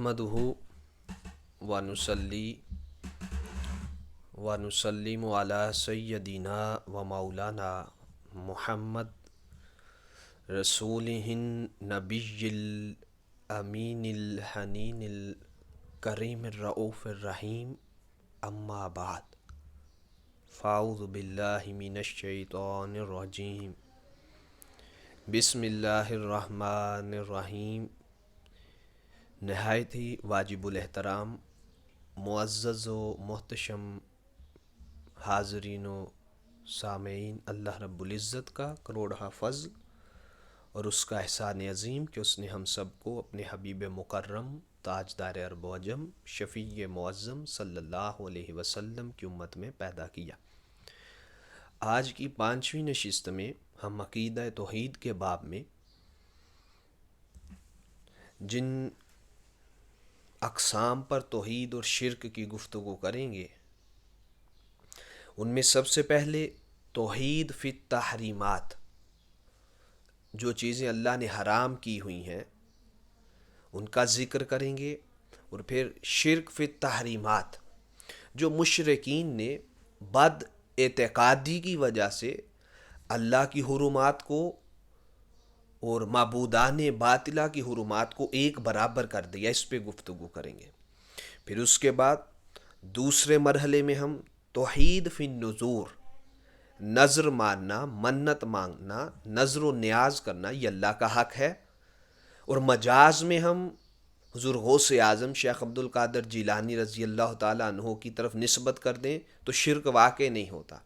نحمدہ ونصلی ونسلم علی سیدنا و مولانا محمد رسولہ النبی الامین الحنین الکریم الرؤوف الرحیم اما بعد فاعوذ باللہ من الشیطان الرجیم بسم اللہ الرحمن الرحیم۔ نہایت ہی واجب الاحترام معزز و محتشم حاضرین و سامعین، اللہ رب العزت کا کروڑہ فضل اور اس کا احسان عظیم کہ اس نے ہم سب کو اپنے حبیب مکرم تاجدار ارب و عجم شفیع معظم صلی اللہ علیہ وسلم کی امت میں پیدا کیا۔ آج کی 5ویں نشست میں ہم عقیدہ توحید کے باب میں جن اقسام پر توحید اور شرک کی گفتگو کریں گے ان میں سب سے پہلے توحید فی التحریمات، جو چیزیں اللہ نے حرام کی ہوئی ہیں ان کا ذکر کریں گے، اور پھر شرک فی التحریمات، جو مشرکین نے بد اعتقادی کی وجہ سے اللہ کی حرمات کو اور معبودان باطلہ کی حرمات کو ایک برابر کر دیا، اس پہ گفتگو کریں گے۔ پھر اس کے بعد دوسرے مرحلے میں ہم توحید فی النذور، نذر ماننا، منت مانگنا، نذر و نیاز کرنا یہ اللہ کا حق ہے، اور مجاز میں ہم حضور غوث اعظم شیخ عبد القادر جیلانی رضی اللہ تعالیٰ عنہ کی طرف نسبت کر دیں تو شرک واقع نہیں ہوتا۔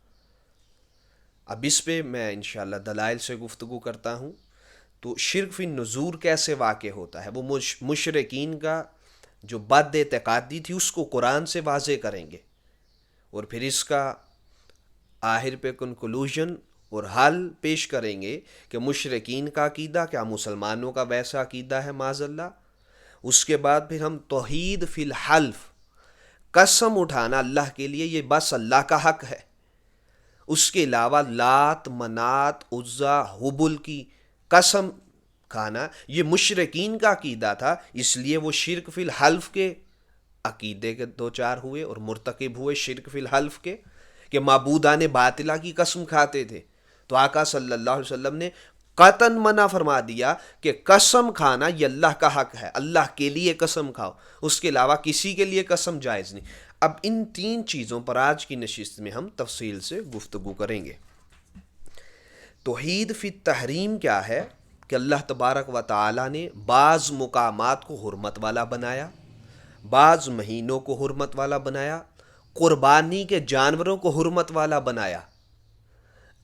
اب اس پہ میں انشاءاللہ دلائل سے گفتگو کرتا ہوں۔ تو شرک فی النذور کیسے واقع ہوتا ہے، وہ مشرکین کا جو بد اعتقادی تھی اس کو قرآن سے واضح کریں گے، اور پھر اس کا آخر پہ کنکلوژن اور حل پیش کریں گے کہ مشرکین کا عقیدہ کیا مسلمانوں کا ویسا عقیدہ ہے معاذ اللہ۔ اس کے بعد پھر ہم توحید فی الحلف، قسم اٹھانا اللہ کے لیے یہ بس اللہ کا حق ہے، اس کے علاوہ لات، منات، عزا، حبل کی قسم کھانا یہ مشرکین کا عقیدہ تھا، اس لیے وہ شرک فی الحلف کے عقیدے کے دوچار ہوئے اور مرتکب ہوئے شرک فی الحلف کے، کہ معبودان باطلہ کی قسم کھاتے تھے۔ تو آقا صلی اللہ علیہ وسلم نے قطعاً منع فرما دیا کہ قسم کھانا یہ اللہ کا حق ہے، اللہ کے لیے قسم کھاؤ، اس کے علاوہ کسی کے لیے قسم جائز نہیں۔ اب ان 3 چیزوں پر آج کی نشست میں ہم تفصیل سے گفتگو کریں گے۔ توحید فی التحریم کیا ہے کہ اللہ تبارک و تعالی نے بعض مقامات کو حرمت والا بنایا، بعض مہینوں کو حرمت والا بنایا، قربانی کے جانوروں کو حرمت والا بنایا۔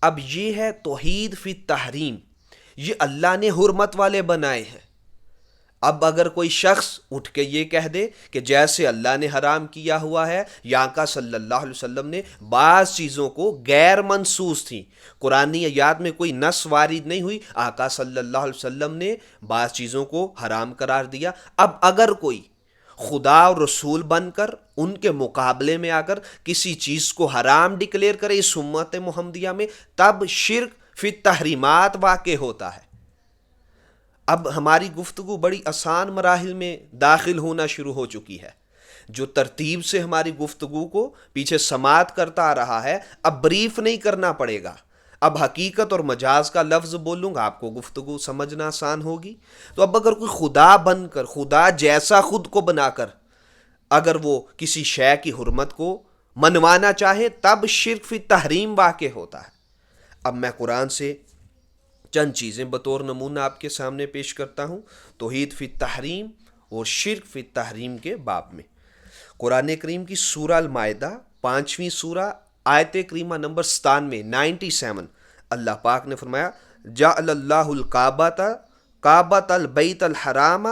اب یہ ہے توحید فی التحریم، یہ اللہ نے حرمت والے بنائے ہیں۔ اب اگر کوئی شخص اٹھ کے یہ کہہ دے کہ جیسے اللہ نے حرام کیا ہوا ہے، یا آقا صلی اللہ علیہ وسلم نے بعض چیزوں کو غیر منصوص تھیں، قرآنی آیات میں کوئی نص وارد نہیں ہوئی، آقا صلی اللہ علیہ وسلم نے بعض چیزوں کو حرام قرار دیا۔ اب اگر کوئی خدا اور رسول بن کر ان کے مقابلے میں آ کر کسی چیز کو حرام ڈکلیئر کرے اس امت محمدیہ میں، تب شرک فی التحریمات واقع ہوتا ہے۔ اب ہماری گفتگو بڑی آسان مراحل میں داخل ہونا شروع ہو چکی ہے۔ جو ترتیب سے ہماری گفتگو کو پیچھے سماعت کرتا آ رہا ہے، اب بریف نہیں کرنا پڑے گا، اب حقیقت اور مجاز کا لفظ بولوں گا، آپ کو گفتگو سمجھنا آسان ہوگی۔ تو اب اگر کوئی خدا بن کر، خدا جیسا خود کو بنا کر اگر وہ کسی شے کی حرمت کو منوانا چاہے، تب شرک فی تحریم واقع ہوتا ہے۔ اب میں قرآن سے چند چیزیں بطور نمونہ آپ کے سامنے پیش کرتا ہوں توحید فی التحریم اور شرک فی التحریم کے باب میں۔ قرآن کریم کی سورہ المائدہ 5ویں سورہ آیت کریمہ نمبر 97 اللہ پاک نے فرمایا جعل اللہ کعبۃ البیت الحرام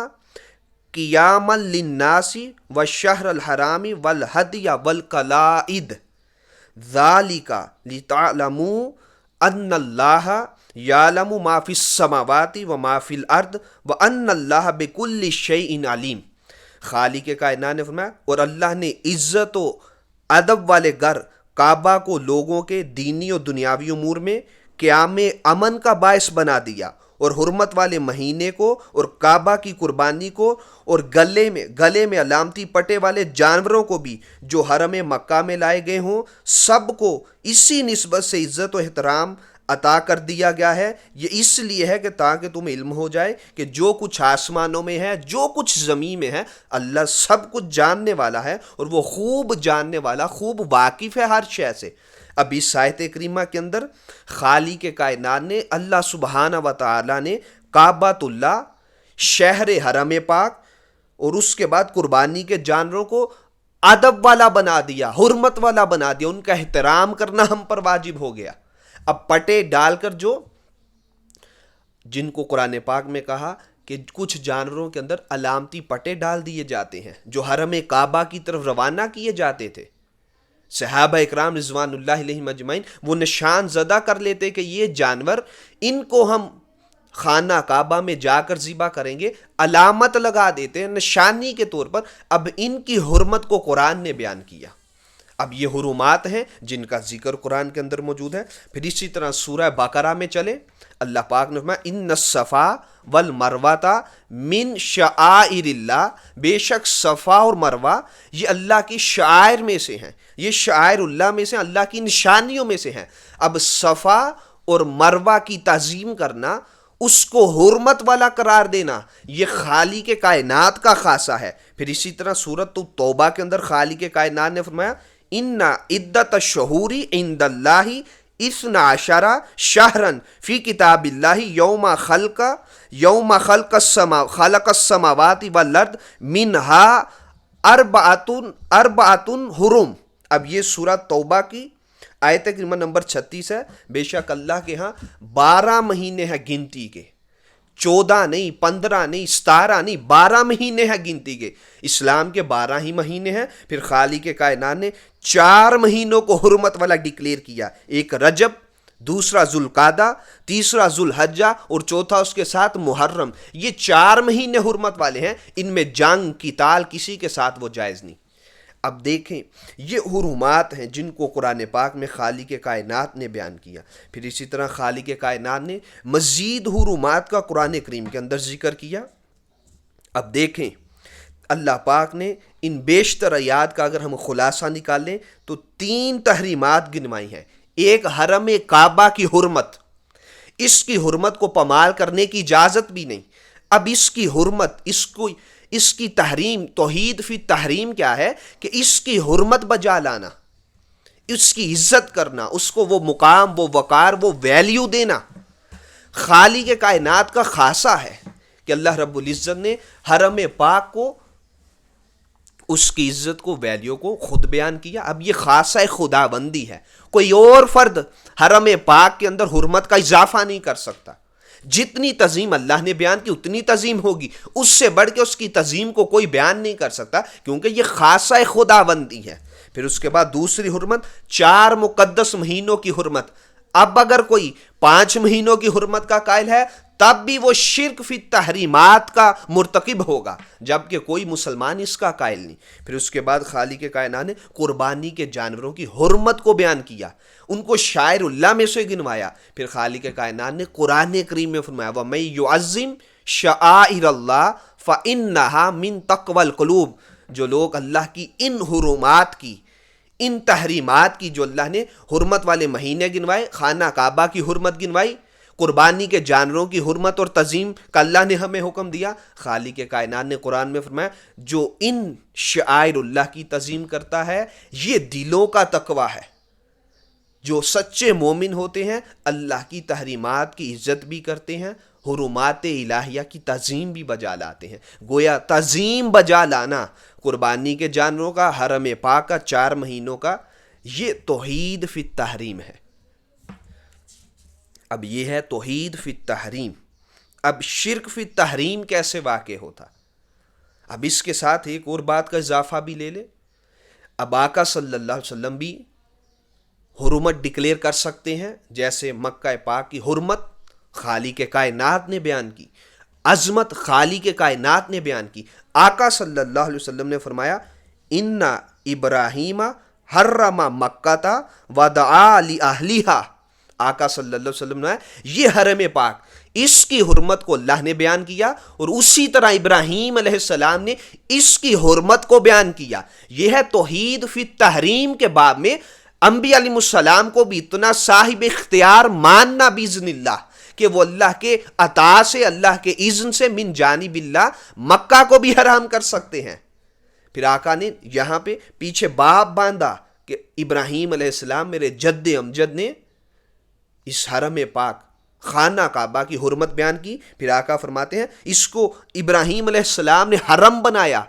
قیاما للناس والشہر الحرام والہدی والقلائد ذالک لتعلموا ان اللہ یعلم ما فی السماوات وما فی الارض وان اللہ بکل شیء علیم۔ خالق کائنات نے فرمایا اور اللہ نے عزت و ادب والے گھر کعبہ کو لوگوں کے دینی و دنیاوی امور میں قیام امن کا باعث بنا دیا، اور حرمت والے مہینے کو اور کعبہ کی قربانی کو اور گلے میں علامتی پٹے والے جانوروں کو بھی جو حرم مکہ میں لائے گئے ہوں، سب کو اسی نسبت سے عزت و احترام عطا کر دیا گیا ہے۔ یہ اس لیے ہے کہ تاکہ تمہیں علم ہو جائے کہ جو کچھ آسمانوں میں ہے، جو کچھ زمین میں ہے، اللہ سب کچھ جاننے والا ہے، اور وہ خوب جاننے والا، خوب واقف ہے ہر شے سے۔ اب اس آیت کریمہ کے اندر خالق کائنات نے، اللہ سبحانہ و تعالی نے کعبۃ اللہ، شہر حرم پاک، اور اس کے بعد قربانی کے جانوروں کو ادب والا بنا دیا، حرمت والا بنا دیا، ان کا احترام کرنا ہم پر واجب ہو گیا۔ اب پٹے ڈال کر جن کو قرآن پاک میں کہا کہ کچھ جانوروں کے اندر علامتی پٹے ڈال دیے جاتے ہیں جو حرم کعبہ کی طرف روانہ کیے جاتے تھے، صحابہ اکرام رضوان اللہ علیہم اجمعین وہ نشان زدہ کر لیتے کہ یہ جانور، ان کو ہم خانہ کعبہ میں جا کر ذبح کریں گے، علامت لگا دیتے ہیں نشانی کے طور پر۔ اب ان کی حرمت کو قرآن نے بیان کیا۔ اب یہ حرمات ہیں جن کا ذکر قرآن کے اندر موجود ہے۔ پھر اسی طرح سورہ بقرہ میں چلے، اللہ پاک نے فرمایا ان الصفا والمروۃ من شعائر اللہ، بے شک صفا اور مروہ یہ اللہ کی شعائر میں سے ہیں، یہ شعائر اللہ میں سے، اللہ کی نشانیوں میں سے ہیں۔ اب صفا اور مروہ کی تعظیم کرنا، اس کو حرمت والا قرار دینا، یہ خالق کائنات کا خاصہ ہے۔ پھر اسی طرح سورۃ توبہ کے اندر خالق کائنات نے فرمایا ان عدت الشہور عند اللہ 12 شہرا فی کتاب اللہ یوم خلق السماوات والارض منہا اربعۃ حرم۔ اب یہ سورۃ توبہ کی آیت کریمہ نمبر 36 ہے۔ بے شک اللہ کے ہاں 12 مہینے ہیں گنتی کے، 14 نہیں، 15 نہیں، 17 نہیں، 12 مہینے ہیں گنتی کے۔ اسلام کے 12 ہی مہینے ہیں۔ پھر خالق کائنات نے 4 مہینوں کو حرمت والا ڈکلیئر کیا، ایک رجب، دوسرا ذوالقعدہ، تیسرا ذوالحجہ، اور چوتھا اس کے ساتھ محرم۔ یہ 4 مہینے حرمت والے ہیں، ان میں جنگ قتال کسی کے ساتھ وہ جائز نہیں۔ اب دیکھیں یہ حرمات ہیں جن کو قرآن پاک میں خالق کائنات نے بیان کیا۔ پھر اسی طرح خالق کائنات نے مزید حرمات کا قرآن کریم کے اندر ذکر کیا۔ اب دیکھیں اللہ پاک نے ان بیشتر آیات کا اگر ہم خلاصہ نکالیں تو 3 تحریمات گنوائی ہیں۔ ایک حرم کعبہ کی حرمت، اس کی حرمت کو پامال کرنے کی اجازت بھی نہیں۔ اب اس کی حرمت، اس کی تحریم، توحید فی تحریم کیا ہے کہ اس کی حرمت بجا لانا، اس کی عزت کرنا، اس کو وہ مقام، وہ وقار، وہ ویلیو دینا خالق کائنات کا خاصہ ہے کہ اللہ رب العزت نے حرم پاک کو، اس کی عزت کو، ویلیو کو خود بیان کیا۔ اب یہ خاصہ خدا بندی ہے، کوئی اور فرد حرم پاک کے اندر حرمت کا اضافہ نہیں کر سکتا۔ جتنی تعظیم اللہ نے بیان کی اتنی تعظیم ہوگی، اس سے بڑھ کے اس کی تعظیم کو کوئی بیان نہیں کر سکتا، کیونکہ یہ خاصہ خدا بندی ہے۔ پھر اس کے بعد دوسری حرمت 4 مقدس مہینوں کی حرمت۔ اب اگر کوئی 5 مہینوں کی حرمت کا قائل ہے تب بھی وہ شرک فی تحریمات کا مرتکب ہوگا، جبکہ کوئی مسلمان اس کا قائل نہیں۔ پھر اس کے بعد خالق کائنات نے قربانی کے جانوروں کی حرمت کو بیان کیا، ان کو شاعر اللہ میں سے گنوایا۔ پھر خالق کائنات نے قرآن کریم میں فرمایا وَمَن يُعَظِّمْ شَعَائِرَ اللَّهِ فَإِنَّهَا مِن تَقْوَى الْقُلُوبِ، جو لوگ اللہ کی ان حرمات کی، ان تحریمات کی، جو اللہ نے حرمت والے مہینے گنوائے، خانہ کعبہ کی حرمت گنوائی، قربانی کے جانوروں کی حرمت اور تعظیم کا اللہ نے ہمیں حکم دیا، خالق کائنات نے قرآن میں فرمایا جو ان شعائر اللہ کی تعظیم کرتا ہے یہ دلوں کا تقوی ہے۔ جو سچے مومن ہوتے ہیں اللہ کی تحریمات کی عزت بھی کرتے ہیں، حرمات الہیہ کی تعظیم بھی بجا لاتے ہیں۔ گویا تعظیم بجا لانا قربانی کے جانوروں کا، حرم پاک کا، 4 مہینوں کا، یہ توحید فی التحریم ہے۔ اب یہ ہے توحید فی التحریم۔ اب شرک فی التحریم کیسے واقع ہوتا؟ اب اس کے ساتھ ایک اور بات کا اضافہ بھی لے لے۔ اب آقا صلی اللہ علیہ وسلم بھی حرمت ڈکلیئر کر سکتے ہیں، جیسے مکہ پاک کی حرمت خالق کائنات نے بیان کی، عظمت خالق کائنات نے بیان کی۔ آقا صلی اللہ علیہ وسلم نے فرمایا ان ابراہیم حرم مکہ ودعا لأہلہا، آقا صلی اللہ علیہ وسلم نے یہ حرم پاک اس کی حرمت کو اللہ نے بیان کیا، اور اسی طرح ابراہیم علیہ السلام نے اس کی حرمت کو بیان کیا۔ یہ ہے توحید فی تحریم کے باب میں انبیاء علیہ السلام کو بھی اتنا صاحب اختیار ماننا باذن اللہ کہ وہ اللہ کے عطا سے، اللہ کے اذن سے من جانب اللہ مکہ کو بھی حرام کر سکتے ہیں۔ پھر آقا نے یہاں پہ پیچھے باب باندھا کہ ابراہیم علیہ السلام میرے جد امجد نے اس حرم پاک خانہ کعبہ کی حرمت بیان کی۔ پھر آقا فرماتے ہیں اس کو ابراہیم علیہ السلام نے حرم بنایا۔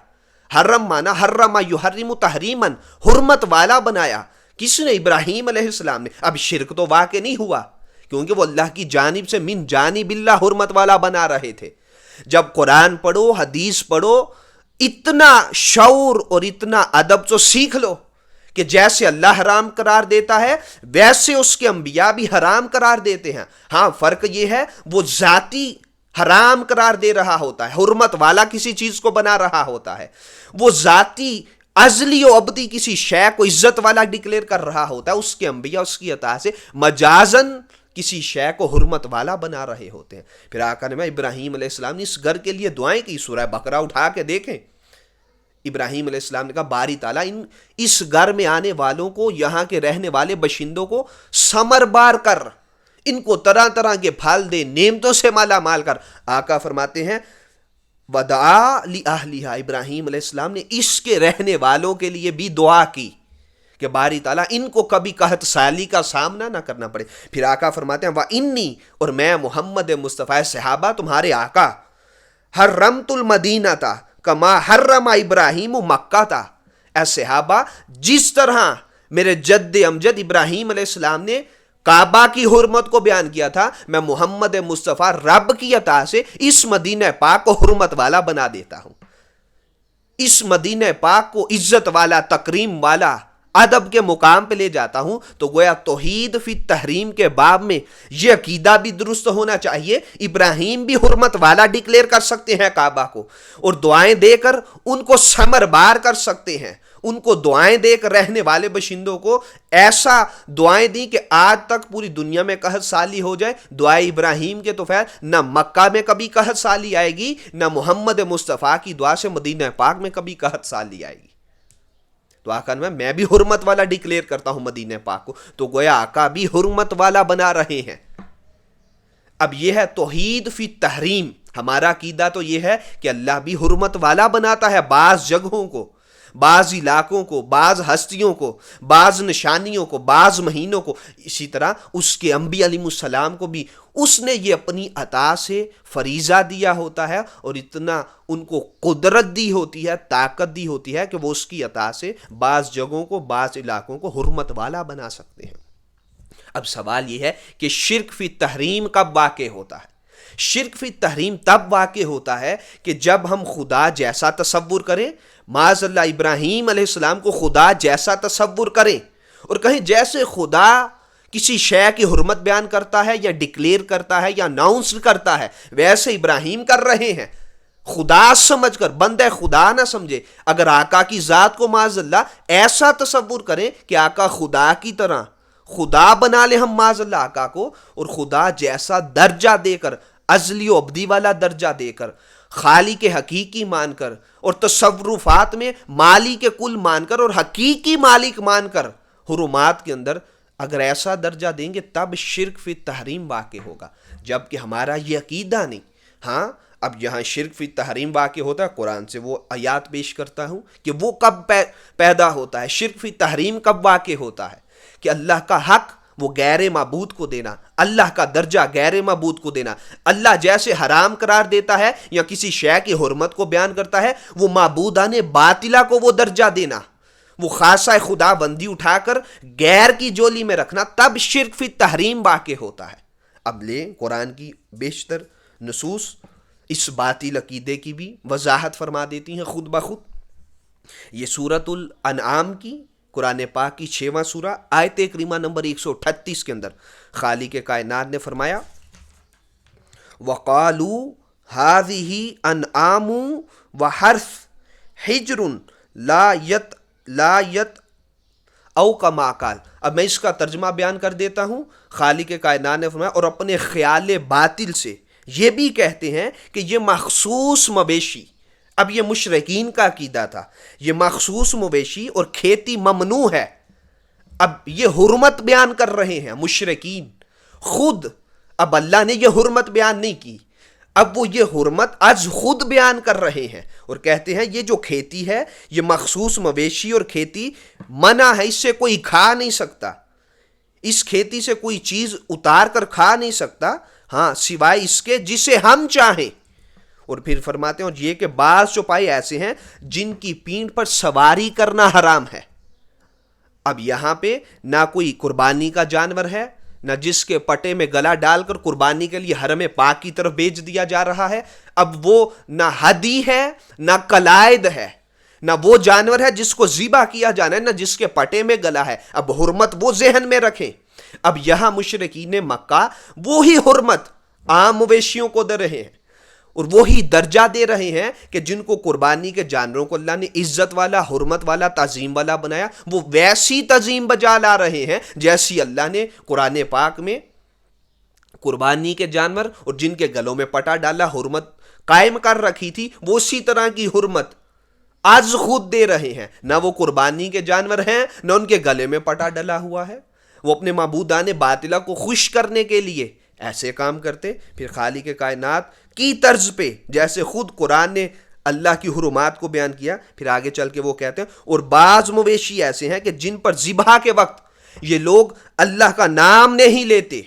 حرم مانا حرم یحرم تحریما، حرمت والا بنایا۔ کس نے؟ ابراہیم علیہ السلام نے۔ اب شرک تو واقع نہیں ہوا کیونکہ وہ اللہ کی جانب سے من جانب اللہ حرمت والا بنا رہے تھے۔ جب قرآن پڑھو، حدیث پڑھو، اتنا شعور اور اتنا ادب تو سیکھ لو کہ جیسے اللہ حرام قرار دیتا ہے ویسے اس کے انبیاء بھی حرام قرار دیتے ہیں۔ ہاں فرق یہ ہے وہ ذاتی حرام قرار دے رہا ہوتا ہے، حرمت والا کسی چیز کو بنا رہا ہوتا ہے، وہ ذاتی ازلی و ابدی کسی شے کو عزت والا ڈکلیئر کر رہا ہوتا ہے، اس کے انبیاء اس کی عطا سے مجازن کسی شے کو حرمت والا بنا رہے ہوتے ہیں۔ پھر آقا نے ابراہیم علیہ السلام نے اس گھر کے لیے دعائیں کی۔ سورہ بقرہ اٹھا کے دیکھیں، ابراہیم علیہ السلام نے کہا باری تعالیٰ اس گھر میں آنے والوں کو، یہاں کے رہنے والے باشندوں کو ثمر بار کر، ان کو طرح طرح کے پھل دے، نعمتوں سے مالا مال کر۔ آقا فرماتے ہیں ودعا لأہلہا، ابراہیم علیہ السلام نے اس کے رہنے والوں کے لیے بھی دعا کی کہ باری تعالیٰ ان کو کبھی قحط سالی کا سامنا نہ کرنا پڑے۔ پھر آقا فرماتے ہیں وَإِنِّي، اور میں محمد مصطفیٰ صحابہ تمہارے آقا، حرمت المدینہ تھا کما حرم ابراہیم مکہ تھا، اے صحابہ جس طرح میرے جد امجد ابراہیم علیہ السلام نے کعبہ کی حرمت کو بیان کیا تھا، میں محمد مصطفیٰ رب کی عطا سے اس مدینہ پاک کو حرمت والا بنا دیتا ہوں، اس مدینہ پاک کو عزت والا، تکریم والا، ادب کے مقام پہ لے جاتا ہوں۔ تو گویا توحید فی تحریم کے باب میں یہ عقیدہ بھی درست ہونا چاہیے، ابراہیم بھی حرمت والا ڈکلیئر کر سکتے ہیں کعبہ کو، اور دعائیں دے کر ان کو ثمر بار کر سکتے ہیں، ان کو دعائیں دے کر رہنے والے باشندوں کو ایسا دعائیں دی کہ آج تک پوری دنیا میں قحط سالی ہو جائے، دعائیں ابراہیم کے تو خیر نہ مکہ میں کبھی قحط سالی آئے گی، نہ محمد مصطفیٰ کی دعا سے مدینہ پاک میں کبھی قحط سالی آئے گی۔ تو آقا نے میں بھی حرمت والا ڈکلیئر کرتا ہوں مدینہ پاک کو، تو گویا آقا بھی حرمت والا بنا رہے ہیں۔ اب یہ ہے توحید فی تحریم۔ ہمارا عقیدہ تو یہ ہے کہ اللہ بھی حرمت والا بناتا ہے بعض جگہوں کو، بعض علاقوں کو، بعض ہستیوں کو، بعض نشانیوں کو، بعض مہینوں کو۔ اسی طرح اس کے انبیاء علیہ السلام کو بھی اس نے یہ اپنی عطا سے فریضہ دیا ہوتا ہے، اور اتنا ان کو قدرت دی ہوتی ہے، طاقت دی ہوتی ہے کہ وہ اس کی عطا سے بعض جگہوں کو، بعض علاقوں کو حرمت والا بنا سکتے ہیں۔ اب سوال یہ ہے کہ شرک فی تحریم کب واقع ہوتا ہے؟ شرک فی تحریم تب واقع ہوتا ہے کہ جب ہم خدا جیسا تصور کریں، معاذ اللہ ابراہیم علیہ السلام کو خدا جیسا تصور کریں، اور کہیں جیسے خدا کسی شے کی حرمت بیان کرتا ہے یا ڈکلیئر کرتا ہے یا اناؤنس کرتا ہے ویسے ابراہیم کر رہے ہیں، خدا سمجھ کر، بندہ خدا نہ سمجھے۔ اگر آقا کی ذات کو معاذ اللہ ایسا تصور کریں کہ آقا خدا کی طرح، خدا بنا لے ہم معاذ اللہ آقا کو، اور خدا جیسا درجہ دے کر، ازلی و ابدی والا درجہ دے کر، خالق حقیقی مان کر، اور تصرفات میں مالک کل مان کر، اور حقیقی مالک مان کر، حرمات کے اندر اگر ایسا درجہ دیں گے تب شرک فی تحریم واقع ہوگا، جبکہ ہمارا یہ عقیدہ نہیں۔ ہاں اب یہاں شرک فی تحریم واقع ہوتا ہے، قرآن سے وہ آیات پیش کرتا ہوں کہ وہ کب پیدا ہوتا ہے، شرک فی تحریم کب واقع ہوتا ہے کہ اللہ کا حق وہ غیر معبود کو دینا، اللہ کا درجہ غیر معبود کو دینا، اللہ جیسے حرام قرار دیتا ہے یا کسی شے کی حرمت کو بیان کرتا ہے، وہ معبودان باطلہ کو وہ درجہ دینا، وہ خاصہ خدا بندی اٹھا کر غیر کی جولی میں رکھنا، تب شرک فی تحریم واقع ہوتا ہے۔ اب لیں قرآن کی بیشتر نصوص اس باطل عقیدے کی بھی وضاحت فرما دیتی ہیں خود بخود۔ یہ سورۃ الانعام کی، قرآن پاک کی 6واں سورہ، آیت کریمہ نمبر 138 کے اندر خالق کائنات نے فرمایا وَقَالُوا هَذِهِ أَنْعَامٌ وَحَرْثٌ حِجْرٌ لا یت او کما قال۔ اب میں اس کا ترجمہ بیان کر دیتا ہوں۔ خالق کائنات نے فرمایا اور اپنے خیال باطل سے یہ بھی کہتے ہیں کہ یہ مخصوص مویشی، اب یہ مشرکین کا عقیدہ تھا، یہ مخصوص مویشی اور کھیتی ممنوع ہے. اب یہ حرمت بیان کر رہے ہیں مشرکین خود، اب اللہ نے یہ حرمت بیان نہیں کی، اب وہ یہ حرمت از خود بیان کر رہے ہیں اور کہتے ہیں یہ جو کھیتی ہے یہ مخصوص مویشی اور کھیتی منع ہے، اس سے کوئی کھا نہیں سکتا، اس کھیتی سے کوئی چیز اتار کر کھا نہیں سکتا، ہاں سوائے اس کے جسے ہم چاہیں. اور پھر فرماتے ہیں اور یہ کہ بعض چوپائے ایسے ہیں جن کی پینڈ پر سواری کرنا حرام ہے. اب یہاں پہ نہ کوئی قربانی کا جانور ہے، نہ جس کے پٹے میں گلا ڈال کر قربانی کے لیے حرم پاک کی طرف بھیج دیا جا رہا ہے. اب وہ نہ ہدی ہے نہ قلائد ہے، نہ وہ جانور ہے جس کو ذبح کیا جانا ہے، نہ جس کے پٹے میں گلا ہے. اب حرمت وہ ذہن میں رکھیں. اب یہاں مشرکین مکہ وہی حرمت عام مویشیوں کو دے رہے ہیں اور وہی درجہ دے رہے ہیں کہ جن کو قربانی کے جانوروں کو اللہ نے عزت والا، حرمت والا، تعظیم والا بنایا، وہ ویسی تعظیم بجا لا رہے ہیں جیسی اللہ نے قرآن پاک میں قربانی کے جانور اور جن کے گلوں میں پٹا ڈالا حرمت قائم کر رکھی تھی، وہ اسی طرح کی حرمت آج خود دے رہے ہیں. نہ وہ قربانی کے جانور ہیں نہ ان کے گلے میں پٹا ڈلا ہوا ہے، وہ اپنے معبودان باطلہ کو خوش کرنے کے لیے ایسے کام کرتے. پھر خالق کائنات کی طرز پہ جیسے خود قرآن نے اللہ کی حرمات کو بیان کیا، پھر آگے چل کے وہ کہتے ہیں اور بعض مویشی ایسے ہیں کہ جن پر ذبح کے وقت یہ لوگ اللہ کا نام نہیں لیتے.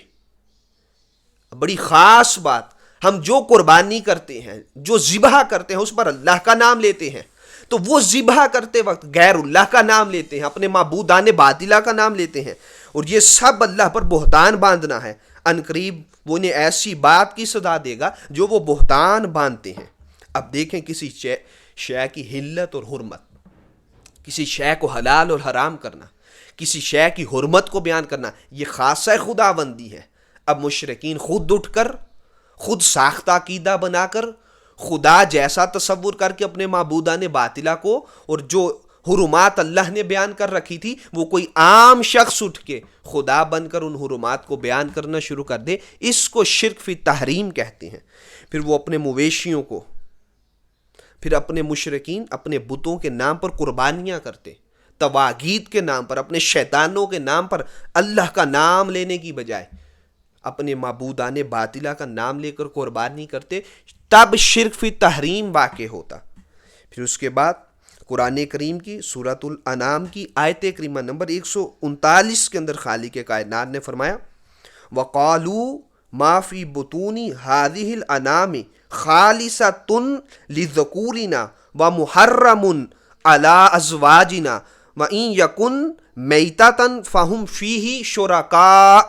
بڑی خاص بات، ہم جو قربانی کرتے ہیں، جو ذبح کرتے ہیں، اس پر اللہ کا نام لیتے ہیں، تو وہ ذبح کرتے وقت غیر اللہ کا نام لیتے ہیں، اپنے معبودان باطلہ کا نام لیتے ہیں، اور یہ سب اللہ پر بہتان باندھنا ہے. ان قریب وہ انہیں ایسی بات کی سزا دے گا جو وہ بہتان باندھتے ہیں. اب دیکھیں کسی شے کی حلت اور حرمت، کسی شے کو حلال اور حرام کرنا، کسی شے کی حرمت کو بیان کرنا، یہ خاصہ خداوندی ہے. اب مشرکین خود اٹھ کر، خود ساختہ عقیدہ بنا کر، خدا جیسا تصور کر کے اپنے معبودان باطلہ کو اور جو حرمات اللہ نے بیان کر رکھی تھی وہ کوئی عام شخص اٹھ کے خدا بن کر ان حرمات کو بیان کرنا شروع کر دے، اس کو شرک فی تحریم کہتے ہیں. پھر وہ اپنے مویشیوں کو، پھر اپنے مشرکین اپنے بتوں کے نام پر قربانیاں کرتے، تواغیت کے نام پر، اپنے شیطانوں کے نام پر اللہ کا نام لینے کی بجائے اپنے معبودان باطلہ کا نام لے کر قربانی کرتے، تب شرک فی تحریم واقع ہوتا. پھر اس کے بعد قرآن کریم کی سورۃ الانعام کی آیت کریمہ نمبر 139 کے اندر خالق کائنات نے فرمایا وَقَالُوا مَا فِي بُطُونِ هَٰذِهِ الْأَنْعَامِ خَالِصَةٌ لِلذُّكُورِنَا وَمُحَرَّمٌ عَلَىٰ أَزْوَاجِنَا وَإِن يَكُن مَيْتَةً فَهُمْ فِيهِ شُرَكَاءُ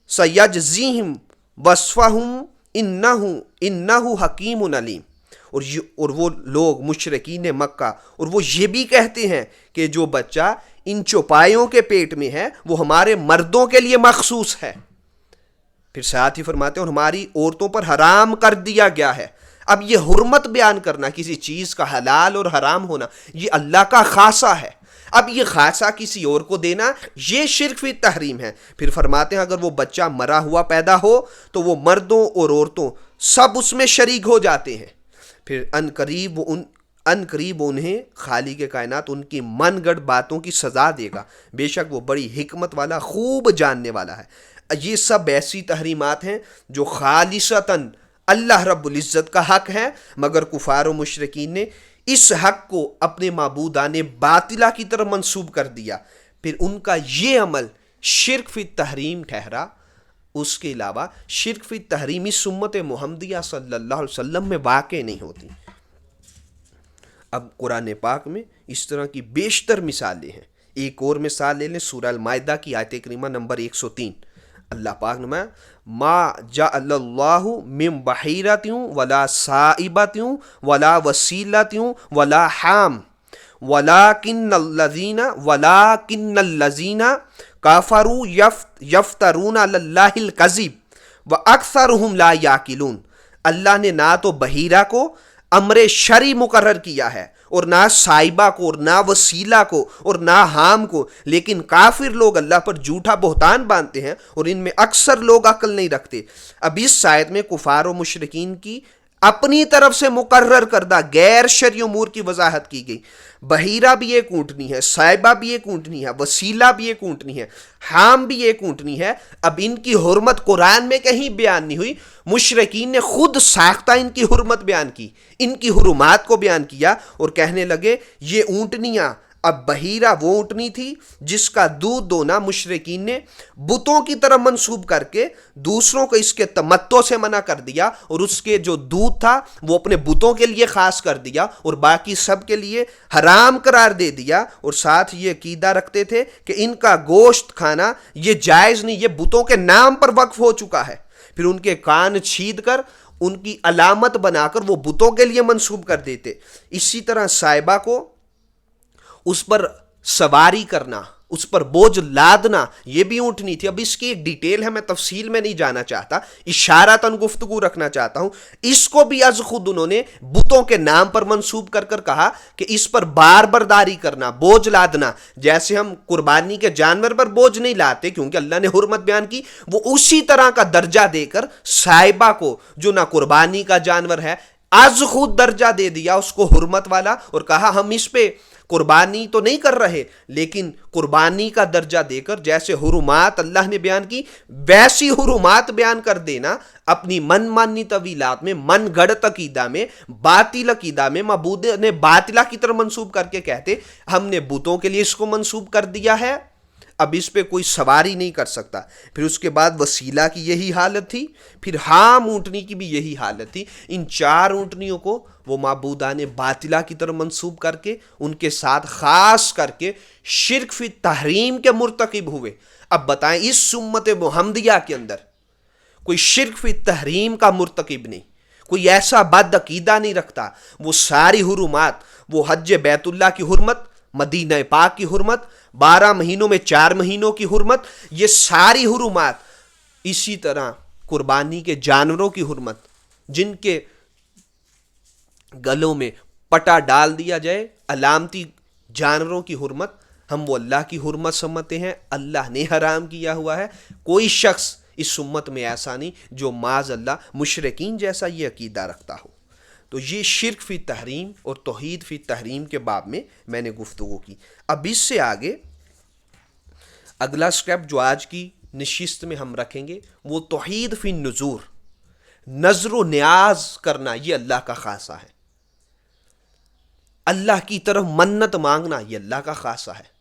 سَيَجْزِيهِمْ وَصْفَهُمْ إِنَّهُ حَكِيمٌ عَلِيمٌ. اور وہ لوگ مشرکین مکہ اور وہ یہ بھی کہتے ہیں کہ جو بچہ ان چوپایوں کے پیٹ میں ہے وہ ہمارے مردوں کے لیے مخصوص ہے. پھر ساتھ ہی فرماتے ہیں اور ہماری عورتوں پر حرام کر دیا گیا ہے. اب یہ حرمت بیان کرنا، کسی چیز کا حلال اور حرام ہونا، یہ اللہ کا خاصہ ہے. اب یہ خاصہ کسی اور کو دینا یہ شرک فی تحریم ہے. پھر فرماتے ہیں اگر وہ بچہ مرا ہوا پیدا ہو تو وہ مردوں اور عورتوں سب اس میں شریک ہو جاتے ہیں. پھر ان قریب انہیں خالق کائنات ان کی من گڑھ باتوں کی سزا دے گا، بے شک وہ بڑی حکمت والا خوب جاننے والا ہے. یہ سب ایسی تحریمات ہیں جو خالصتاً اللہ رب العزت کا حق ہے، مگر کفار و مشرکین نے اس حق کو اپنے معبودان باطلہ کی طرف منسوب کر دیا. پھر ان کا یہ عمل شرک فی تحریم ٹھہرا. اس کے علاوہ شرک فی تحریم اس امت محمدیہ صلی اللہ علیہ وسلم میں واقع نہیں ہوتی. اب قرآن پاک میں اس طرح کی بیشتر مثالیں ہیں. ایک اور مثال لے لیں، سورہ المائدہ کی آیت کریمہ نمبر 103. اللہ پاک نے ما جعل اللہ من بحیرۃ ولا صائبۃ ولا وسیلۃ ولا حام ولکن الذین کافروا یفترون علی اللہ الکذب واکثرهم لا یعقلون. اللہ نے نہ تو بحیرہ کو امر شرعی مقرر کیا ہے اور نہ صاحبہ کو اور نہ وسیلہ کو اور نہ حام کو، لیکن کافر لوگ اللہ پر جھوٹا بہتان باندھتے ہیں اور ان میں اکثر لوگ عقل نہیں رکھتے۔ اب اس آیت میں کفار و مشرکین کی اپنی طرف سے مقرر کردہ غیر شرعی امور کی وضاحت کی گئی۔ بحیرہ بھی ایک اونٹنی ہے، صاحبہ بھی ایک اونٹنی ہے، وسیلہ بھی ایک اونٹنی ہے، حام بھی ایک اونٹنی ہے۔ اب ان کی حرمت قرآن میں کہیں بیان نہیں ہوئی، مشرکین نے خود ساختہ ان کی حرمت بیان کی، ان کی حرمات کو بیان کیا اور کہنے لگے یہ اونٹنیاں۔ اب بحیرہ وہ اونٹنی تھی جس کا دودھ دونا مشرکین نے بتوں کی طرح منسوب کر کے دوسروں کو اس کے تمتع سے منع کر دیا، اور اس کے جو دودھ تھا وہ اپنے بتوں کے لیے خاص کر دیا اور باقی سب کے لیے حرام قرار دے دیا، اور ساتھ یہ عقیدہ رکھتے تھے کہ ان کا گوشت کھانا یہ جائز نہیں، یہ بتوں کے نام پر وقف ہو چکا ہے۔ پھر ان کے کان چھید کر ان کی علامت بنا کر وہ بتوں کے لیے منسوب کر دیتے۔ اسی طرح صاحبہ کو اس پر سواری کرنا، اس پر بوجھ لادنا، یہ بھی اونٹنی تھی۔ اب اس کی ایک ڈیٹیل ہے، میں تفصیل میں نہیں جانا چاہتا، اشارتاً گفتگو رکھنا چاہتا ہوں۔ اس کو بھی از خود انہوں نے بتوں کے نام پر منسوب کر کر کہا کہ اس پر بار برداری کرنا، بوجھ لادنا، جیسے ہم قربانی کے جانور پر بوجھ نہیں لاتے کیونکہ اللہ نے حرمت بیان کی، وہ اسی طرح کا درجہ دے کر صاحبہ کو جو نہ قربانی کا جانور ہے از خود درجہ دے دیا اس کو حرمت والا، اور کہا ہم اس پہ قربانی تو نہیں کر رہے لیکن قربانی کا درجہ دے کر جیسے حرمات اللہ نے بیان کی ویسی حرمات بیان کر دینا، اپنی من مانی طویلات میں، من گڑت عقیدہ میں، باطل عقیدہ میں معبود نے باطلہ کی طرف منسوب کر کے کہتے ہم نے بتوں کے لیے اس کو منسوب کر دیا ہے، اب اس پہ کوئی سواری نہیں کر سکتا۔ پھر اس کے بعد وسیلہ کی یہی حالت تھی، پھر حام اونٹنی کی بھی یہی حالت تھی۔ ان چار اونٹنیوں کو وہ معبودان باطلہ کی طرف منسوب کر کے ان کے ساتھ خاص کر کے شرک فی تحریم کے مرتکب ہوئے۔ اب بتائیں اس امت محمدیہ کے اندر کوئی شرک فی تحریم کا مرتکب نہیں، کوئی ایسا بد عقیدہ نہیں رکھتا، وہ ساری حرمات، وہ حج بیت اللہ کی حرمت، مدینہ پاک کی حرمت، 12 مہینوں میں 4 مہینوں کی حرمت، یہ ساری حرمات، اسی طرح قربانی کے جانوروں کی حرمت، جن کے گلوں میں پٹا ڈال دیا جائے، علامتی جانوروں کی حرمت، ہم وہ اللہ کی حرمت سمجھتے ہیں، اللہ نے حرام کیا ہوا ہے۔ کوئی شخص اس امت میں ایسا نہیں جو معاذ اللہ مشرکین جیسا یہ عقیدہ رکھتا ہو۔ تو یہ شرک فی تحریم اور توحید فی تحریم کے باب میں نے گفتگو کی۔ اب اس سے آگے اگلا سٹیپ جو آج کی نشست میں ہم رکھیں گے وہ توحید فی نذور، نظر و نیاز کرنا یہ اللہ کا خاصہ ہے، اللہ کی طرف منت مانگنا یہ اللہ کا خاصہ ہے،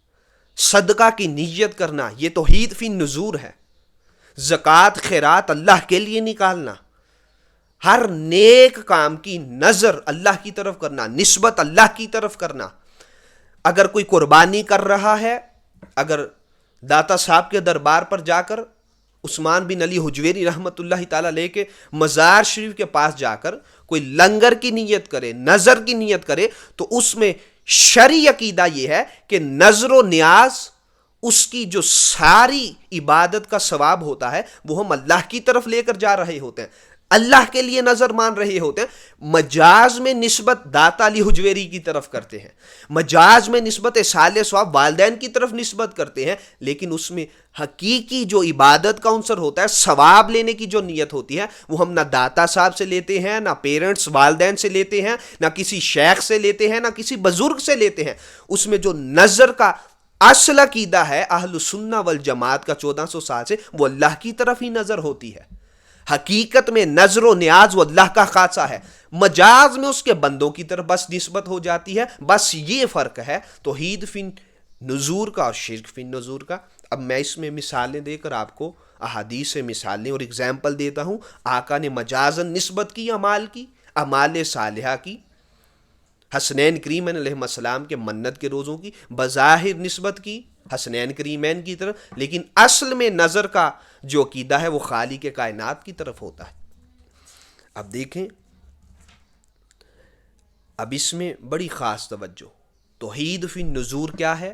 صدقہ کی نیت کرنا یہ توحید فی نذور ہے، زکوٰۃ خیرات اللہ کے لیے نکالنا، ہر نیک کام کی نظر اللہ کی طرف کرنا، نسبت اللہ کی طرف کرنا۔ اگر کوئی قربانی کر رہا ہے، اگر داتا صاحب کے دربار پر جا کر عثمان بن علی حجویری رحمۃ اللہ تعالیٰ لے کے مزار شریف کے پاس جا کر کوئی لنگر کی نیت کرے، نظر کی نیت کرے، تو اس میں شرعی عقیدہ یہ ہے کہ نظر و نیاز اس کی جو ساری عبادت کا ثواب ہوتا ہے وہ ہم اللہ کی طرف لے کر جا رہے ہوتے ہیں، اللہ کے لیے نظر مان رہے ہوتے ہیں۔ مجاز میں نسبت داتا علی حجویری کی طرف کرتے ہیں، مجاز میں نسبت صالح صواب والدین کی طرف نسبت کرتے ہیں، لیکن اس میں حقیقی جو عبادت کا عنصر ہوتا ہے، ثواب لینے کی جو نیت ہوتی ہے، وہ ہم نہ داتا صاحب سے لیتے ہیں، نہ پیرنٹس والدین سے لیتے ہیں، نہ کسی شیخ سے لیتے ہیں، نہ کسی بزرگ سے لیتے ہیں۔ اس میں جو نظر کا اصل عقیدہ ہے اہل سنہ والجماعت کا 1400 سال سے، وہ اللہ کی طرف ہی نظر ہوتی ہے۔ حقیقت میں نظر و نیاز وہ اللہ کا خاصہ ہے، مجاز میں اس کے بندوں کی طرف بس نسبت ہو جاتی ہے۔ بس یہ فرق ہے توحید فی نذور کا اور شرک فی نذور کا۔ اب میں اس میں مثالیں دے کر آپ کو احادیث سے مثالیں اور اگزامپل دیتا ہوں۔ آقا نے مجازن نسبت کی اعمال کی، اعمال صالحہ کی، حسنین کریمین علیہ السلام کے منت کے روزوں کی بظاہر نسبت کی حسنین کریمین کی طرف، لیکن اصل میں نظر کا جو عقیدہ ہے وہ خالق کائنات کی طرف ہوتا ہے۔ اب دیکھیں، اب اس میں بڑی خاص توجہ، توحید فی نذور کیا ہے؟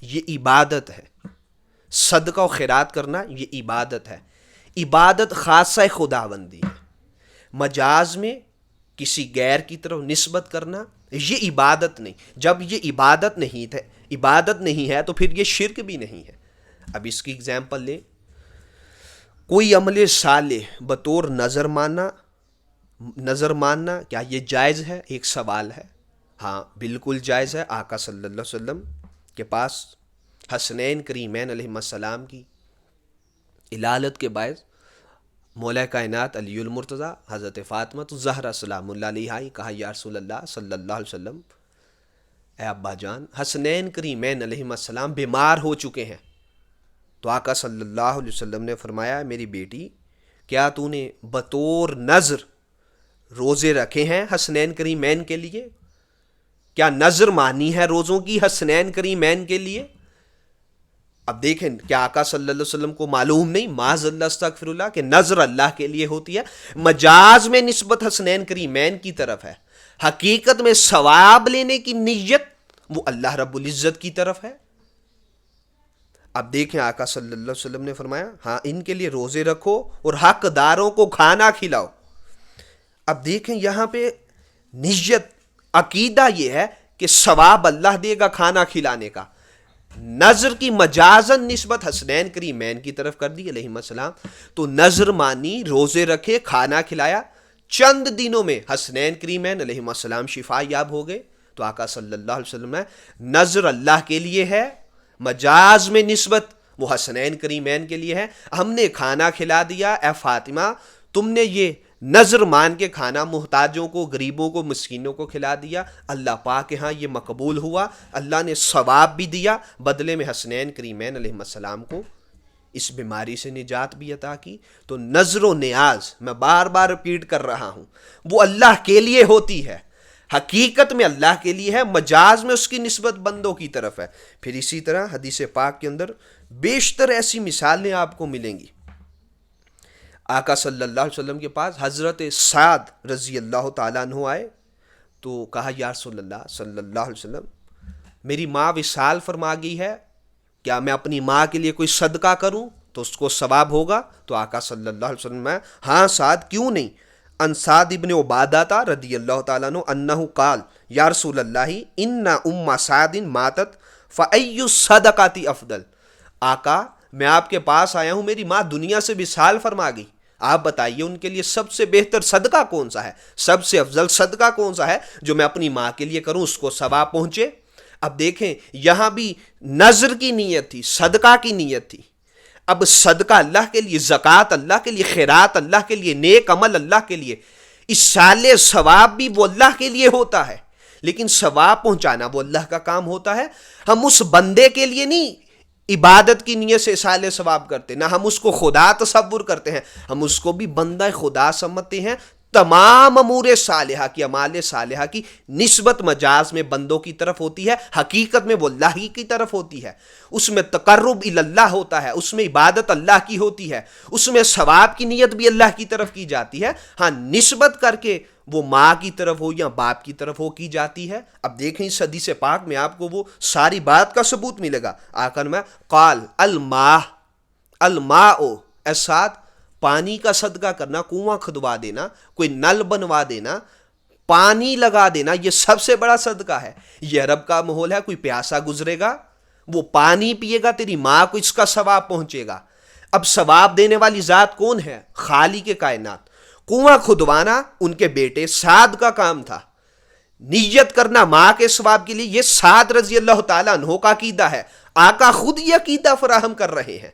یہ عبادت ہے، صدقہ و خیرات کرنا یہ عبادت ہے، عبادت خاصہ خداوندی ہے۔ مجاز میں کسی غیر کی طرف نسبت کرنا یہ عبادت نہیں. جب یہ عبادت نہیں ہے تو پھر یہ شرک بھی نہیں ہے. اب اس کی اگزامپل لیں. کوئی عمل صالح بطور نظر ماننا کیا یہ جائز ہے؟ ایک سوال ہے. ہاں بالکل جائز ہے. آقا صلی اللہ علیہ وسلم کے پاس حسنین کریمین علیہ السلام کی علالت کے باعث مولا کائنات علی المرتضیٰ حضرت فاطمہ الزہرا سلام اللہ علیہا کہا یا رسول اللہ صلی اللہ علیہ وسلم، اے ابا جان، حسنین کریمین علیہ السلام بیمار ہو چکے ہیں. تو آقا صلی اللہ علیہ وسلم نے فرمایا میری بیٹی، کیا تو نے بطور نذر روزے رکھے ہیں حسنین کریمین کے لیے؟ کیا نذر مانی ہے روزوں کی حسنین کریمین کے لیے؟ اب دیکھیں کیا آقا صلی اللہ علیہ وسلم کو معلوم نہیں، معاذ اللہ استغفر اللہ، کہ نذر اللہ کے لیے ہوتی ہے. مجاز میں نسبت حسنین کریمین کی طرف ہے، حقیقت میں ثواب لینے کی نیت وہ اللہ رب العزت کی طرف ہے. اب دیکھیں آقا صلی اللہ علیہ وسلم نے فرمایا ہاں ان کے لیے روزے رکھو اور حق داروں کو کھانا کھلاؤ. اب دیکھیں یہاں پہ نیت، عقیدہ یہ ہے کہ ثواب اللہ دے گا کھانا کھلانے کا. نظر کی مجازن نسبت حسنین کریمین کی طرف کر دی علیہ السلام. تو نظر مانی، روزے رکھے، کھانا کھلایا، چند دنوں میں حسنین کریمین علیہ السلام شفا یاب ہو گئے. تو آقا صلی اللہ علیہ وسلم نے نظر اللہ کے لیے ہے، مجاز میں نسبت وہ حسنین کریمین کے لیے ہے. ہم نے کھانا کھلا دیا، اے فاطمہ تم نے یہ نظر مان کے کھانا محتاجوں کو، غریبوں کو، مسکینوں کو کھلا دیا، اللہ پاک کے ہاں یہ مقبول ہوا، اللہ نے ثواب بھی دیا، بدلے میں حسنین کریمین علیہ السلام کو اس بیماری سے نجات بھی عطا کی. تو نظر و نیاز میں بار بار ریپیٹ کر رہا ہوں وہ اللہ کے لیے ہوتی ہے، حقیقت میں اللہ کے لیے ہے، مجاز میں اس کی نسبت بندوں کی طرف ہے. پھر اسی طرح حدیث پاک کے اندر بیشتر ایسی مثالیں آپ کو ملیں گی. آقا صلی اللہ علیہ وسلم کے پاس حضرت سعد رضی اللہ تعالیٰ عنہ آئے تو کہا یا رسول اللہ صلی اللہ علیہ وسلم میری ماں وصال فرما گئی ہے، کیا میں اپنی ماں کے لیے کوئی صدقہ کروں تو اس کو ثواب ہوگا؟ تو آقا صلی اللہ علیہ وسلم میں ہاں سعد کیوں نہیں. ان سعد ابن عبادہ رضی اللہ تعالیٰ عنہ انہ قال یا رسول اللہ ان ام سعد ماتت فای الصدقات افضل. آقا میں آپ کے پاس آیا ہوں، میری ماں دنیا سے وصال فرما گئی، آپ بتائیے ان کے لیے سب سے بہتر صدقہ کون سا ہے، سب سے افضل صدقہ کون سا ہے جو میں اپنی ماں کے لیے کروں اس کو ثواب پہنچے. اب دیکھیں یہاں بھی نذر کی نیت تھی، صدقہ کی نیت تھی. اب صدقہ اللہ کے لیے، زکوٰۃ اللہ کے لیے، خیرات اللہ کے لیے، نیک عمل اللہ کے لیے، اس سال ثواب بھی وہ اللہ کے لیے ہوتا ہے، لیکن ثواب پہنچانا وہ اللہ کا کام ہوتا ہے. ہم اس بندے کے لیے نہیں عبادت کی نیت سے سال ثواب کرتے، نہ ہم اس کو خدا تصور کرتے ہیں، ہم اس کو بھی بندہ خدا سمجھتے ہیں. تمام امور صالحہ کی، اعمال صالحہ کی نسبت مجاز میں بندوں کی طرف ہوتی ہے، حقیقت میں وہ اللہ ہی کی طرف ہوتی ہے. اس میں تقرب اللہ ہوتا ہے، اس میں عبادت اللہ کی ہوتی ہے، اس میں ثواب کی نیت بھی اللہ کی طرف کی جاتی ہے. ہاں نسبت کر کے وہ ماں کی طرف ہو یا باپ کی طرف ہو کی جاتی ہے. اب دیکھیں اس حدیث پاک میں آپ کو وہ ساری بات کا ثبوت ملے گا. آخر میں قال الماء اے ساتھ پانی کا صدقہ کرنا، کنواں کھدوا دینا، کوئی نل بنوا دینا، پانی لگا دینا، یہ سب سے بڑا صدقہ ہے. یہ عرب کا ماحول ہے، کوئی پیاسا گزرے گا وہ پانی پیے گا، تیری ماں کو اس کا ثواب پہنچے گا. اب ثواب دینے والی ذات کون ہے؟ خالق کائنات. کنواں کھدوانا ان کے بیٹے سعد کا کام تھا. نیت کرنا ماں کے ثواب کے لیے یہ سعد رضی اللہ تعالیٰ عنہ کا عقیدہ ہے. آقا خود یہ عقیدہ فراہم کر رہے ہیں،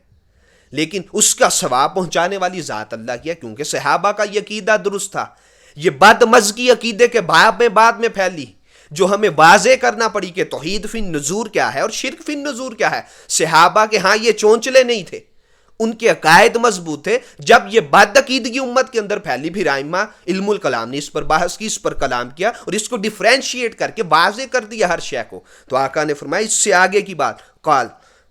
لیکن اس کا ثواب پہنچانے والی ذات اللہ کی ہے، کیونکہ صحابہ کا یہ عقیدہ درست تھا. یہ بدمزگی عقیدے کے باب میں بعد میں پھیلی جو ہمیں واضح کرنا پڑی کہ توحید فی النذور کیا ہے اور شرک فی النذور کیا ہے. صحابہ کے ہاں یہ چونچلے نہیں تھے، ان کے عقائد مضبوط تھے. جب یہ بد عقیدگی امت کے اندر پھیلی، پھر ائمہ علم الکلام نے اس پر بحث کی، اس پر کلام کیا اور اس کو ڈیفرینشیٹ کر کے واضح کر دیا ہر شے کو. تو آقا نے فرمایا اس سے آگے کی بات، قال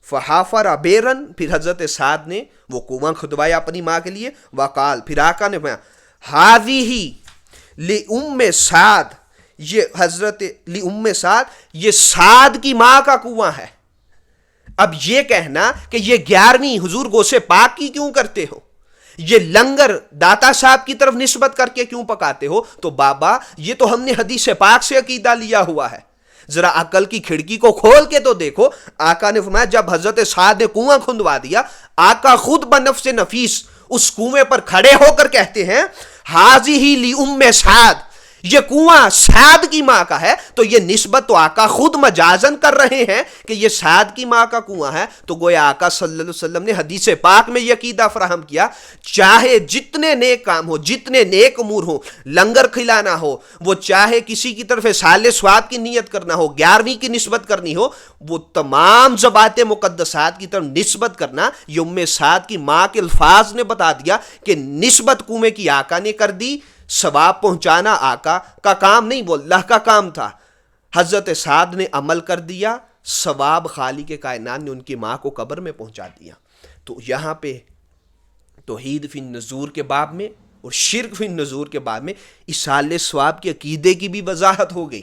فحافر بیرن، پھر حضرت سعد نے وہ کنواں کھدوایا اپنی ماں کے لیے. وقال، پھر آقا نے فرمایا ہذہ لام سعد، یہ حضرت لام سعد یہ سعد کی ماں کا کنواں ہے. اب یہ کہنا کہ یہ 11ویں حضور غوث پاک کی کیوں کرتے ہو، یہ لنگر داتا صاحب کی طرف نسبت کر کے کیوں پکاتے ہو؟ تو بابا یہ تو ہم نے حدیث پاک سے عقیدہ لیا ہوا ہے، ذرا عقل کی کھڑکی کو کھول کے تو دیکھو۔ آقا نے فرمایا جب حضرت سعد نے کنواں کھندوا دیا، آقا خود بنفس نفیس اس کنویں پر کھڑے ہو کر کہتے ہیں حاذی لی ام سعد، یہ کنواں سعد کی ماں کا ہے۔ تو یہ نسبت تو آقا خود مجازن کر رہے ہیں کہ یہ سعد کی ماں کا کنواں ہے۔ تو گویا آقا صلی اللہ علیہ وسلم نے حدیث پاک میں یہ عقیدہ فراہم کیا، چاہے جتنے نیک کام ہو، جتنے نیک امور ہو، لنگر کھلانا ہو، وہ چاہے کسی کی طرف سال ثواب کی نیت کرنا ہو، 11ویں کی نسبت کرنی ہو، وہ تمام ذوات مقدسات کی طرف نسبت کرنا، یہ ام سعد کی ماں کے الفاظ نے بتا دیا کہ نسبت کنویں کی آقا نے کر دی۔ ثواب پہنچانا آقا کا کام نہیں، وہ اللہ کا کام تھا۔ حضرت سعد نے عمل کر دیا، ثواب خالق کائنات نے ان کی ماں کو قبر میں پہنچا دیا۔ تو یہاں پہ توحید فی النذور کے باب میں اور شرک فی النذور کے باب میں ایصال ثواب کے عقیدے کی بھی وضاحت ہو گئی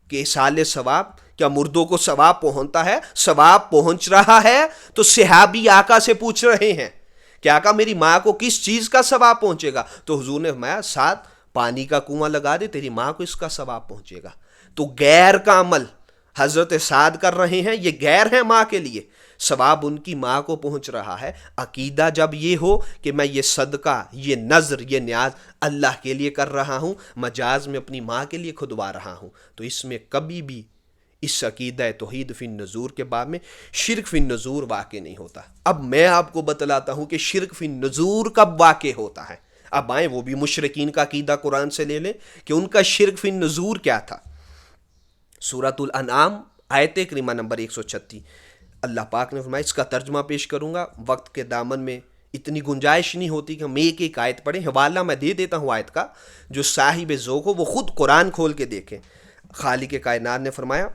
کہ ایصال ثواب کیا مردوں کو ثواب پہنچتا ہے؟ ثواب پہنچ رہا ہے تو صحابی آقا سے پوچھ رہے ہیں کہ آقا میری ماں کو کس چیز کا ثواب پہنچے گا؟ تو حضور نے فرمایا سعد پانی کا کنواں لگا دے، تیری ماں کو اس کا ثواب پہنچے گا۔ تو غیر کا عمل حضرت سعد کر رہے ہیں، یہ غیر ہے ماں کے لیے، ثواب ان کی ماں کو پہنچ رہا ہے۔ عقیدہ جب یہ ہو کہ میں یہ صدقہ، یہ نذر، یہ نیاز اللہ کے لیے کر رہا ہوں، مجاز میں اپنی ماں کے لیے کھدوا رہا ہوں، تو اس میں کبھی بھی اس عقیدہ توحید فی النذور کے باب میں شرک فی النذور واقع نہیں ہوتا۔ اب میں آپ کو بتلاتا ہوں کہ شرک فی النذور کب واقع ہوتا ہے۔ اب آئیں وہ بھی مشرکین کا عقیدہ قرآن سے لے لیں کہ ان کا شرک فی النذور کیا تھا۔ سورۃ الانعام آیت کریمہ نمبر 136 اللہ پاک نے فرمایا، اس کا ترجمہ پیش کروں گا، وقت کے دامن میں اتنی گنجائش نہیں ہوتی کہ ہم ایک ایک آیت پڑھیں، حوالہ میں دے دیتا ہوں آیت کا، جو صاحب ذوق ہو وہ خود قرآن کھول کے دیکھیں۔ خالق کائنات نے فرمایا،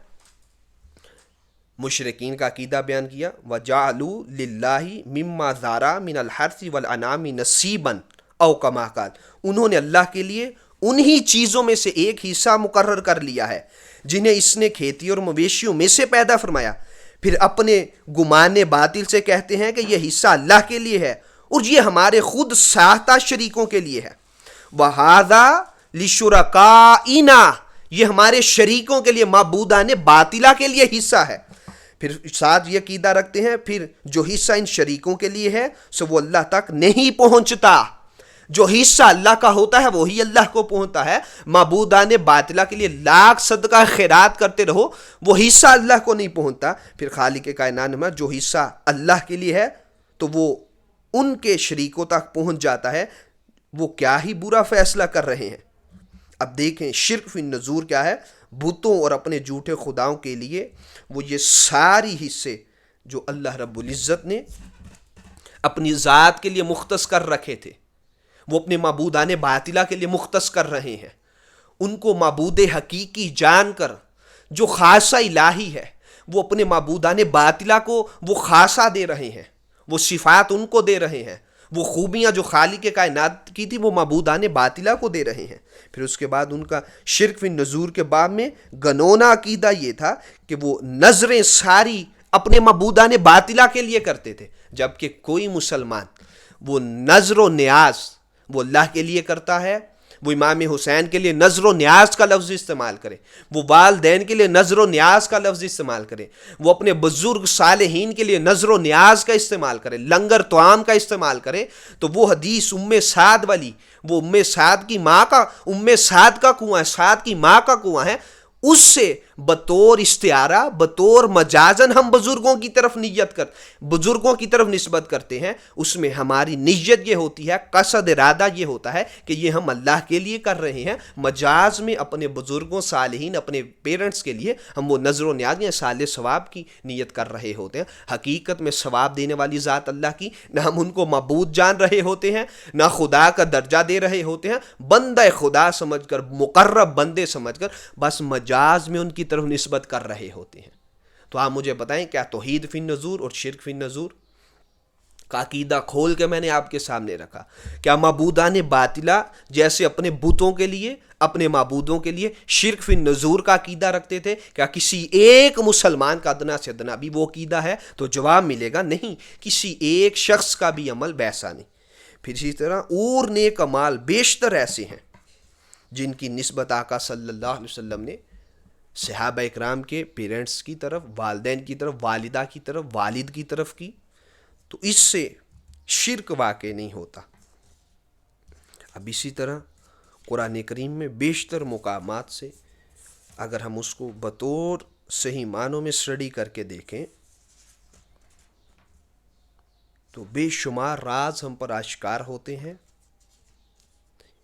مشرکین کا عقیدہ بیان کیا، وَجَعَلُوا لِلَّهِ مِمَّا ذَرَا مِنَ الْحَرْثِ وَالْأَنْعَامِ نَصِيبًا او کما قال، انہوں نے اللہ کے لیے انہی چیزوں میں سے ایک حصہ مقرر کر لیا ہے جنہیں اس نے کھیتی اور مویشیوں میں سے پیدا فرمایا، پھر اپنے گمان باطل سے کہتے ہیں کہ یہ حصہ اللہ کے لیے ہے اور یہ ہمارے خود ساختہ شریکوں کے لیے ہے۔ وَهَذَا لِشُرَكَائِنَا، یہ ہمارے شریکوں کے لیے، معبودان باطلہ کے لیے حصہ ہے۔ پھر ساتھ یہ عقیدہ رکھتے ہیں پھر جو حصہ ان شریکوں کے لیے ہے سو وہ اللہ تک نہیں پہنچتا، جو حصہ اللہ کا ہوتا ہے وہی اللہ کو پہنچتا ہے۔ معبودان باطلہ کے لیے لاکھ صدقہ خیرات کرتے رہو، وہ حصہ اللہ کو نہیں پہنچتا۔ پھر خالق کائنات میں جو حصہ اللہ کے لیے ہے تو وہ ان کے شریکوں تک پہنچ جاتا ہے، وہ کیا ہی برا فیصلہ کر رہے ہیں۔ اب دیکھیں شرک فی النذور کیا ہے۔ بتوں اور اپنے جھوٹے خداؤں کے لیے وہ یہ ساری حصے جو اللہ رب العزت نے اپنی ذات کے لیے مختص کر رکھے تھے، وہ اپنے معبودان باطلہ کے لیے مختص کر رہے ہیں۔ ان کو معبود حقیقی جان کر جو خاصہ الہی ہے، وہ اپنے معبودان باطلہ کو وہ خاصہ دے رہے ہیں، وہ صفات ان کو دے رہے ہیں، وہ خوبیاں جو خالق کائنات کی تھی وہ معبودان باطلہ کو دے رہے ہیں۔ پھر اس کے بعد ان کا شرک فی النذور کے باب میں گنونا عقیدہ یہ تھا کہ وہ نظریں ساری اپنے معبودان باطلہ کے لیے کرتے تھے، جبکہ کوئی مسلمان وہ نظر و نیاز وہ اللہ کے لیے کرتا ہے، وہ امام حسین کے لیے نظر و نیاز کا لفظ استعمال کرے، وہ والدین کے لیے نظر و نیاز کا لفظ استعمال کرے، وہ اپنے بزرگ صالحین کے لیے نظر و نیاز کا استعمال کرے، لنگر طعام کا استعمال کرے، تو وہ حدیث ام سعد والی، وہ ام سعد کی ماں کا، ام سعد کا کنواں ہے، سعد کی ماں کا کنواں ہے، اس سے بطور استعارہ، بطور مجازن ہم بزرگوں کی طرف بزرگوں کی طرف نسبت کرتے ہیں۔ اس میں ہماری نیت یہ ہوتی ہے، قصد ارادہ یہ ہوتا ہے کہ یہ ہم اللہ کے لیے کر رہے ہیں، مجاز میں اپنے بزرگوں صالحین اپنے پیرنٹس کے لیے ہم وہ نظر و نیاز یا سال ثواب کی نیت کر رہے ہوتے ہیں۔ حقیقت میں ثواب دینے والی ذات اللہ کی، نہ ہم ان کو معبود جان رہے ہوتے ہیں، نہ خدا کا درجہ دے رہے ہوتے ہیں، بندہ خدا سمجھ کر، مقرب بندے سمجھ کر بس مجاز میں ان کی طرف نسبت کر رہے ہوتے ہیں۔ تو آپ مجھے بتائیں کیا توحید فی النذور اور شرک فی النذور کا عقیدہ کھول کے میں نے آپ کے سامنے رکھا، کیا معبودان باطلہ جیسے اپنے بتوں کے لیے، اپنے معبودوں کے لیے شرک فی النذور کا عقیدہ رکھتے تھے؟ کیا کسی ایک مسلمان کا ادنا سے ادنا بھی وہ عقیدہ ہے؟ تو جواب ملے گا نہیں، کسی ایک شخص کا بھی عمل ویسا نہیں۔ پھر اسی طرح اور نیک اعمال بیشتر ایسے ہیں جن کی نسبت آقا صلی اللہ علیہ وسلم نے صحابہ اکرام کے پیرنٹس کی طرف، والدین کی طرف، والدہ کی طرف، والد کی طرف کی، تو اس سے شرک واقع نہیں ہوتا۔ اب اسی طرح قرآن کریم میں بیشتر مقامات سے اگر ہم اس کو بطور صحیح معنوں میں اسٹڈی کر کے دیکھیں تو بے شمار راز ہم پر آشکار ہوتے ہیں۔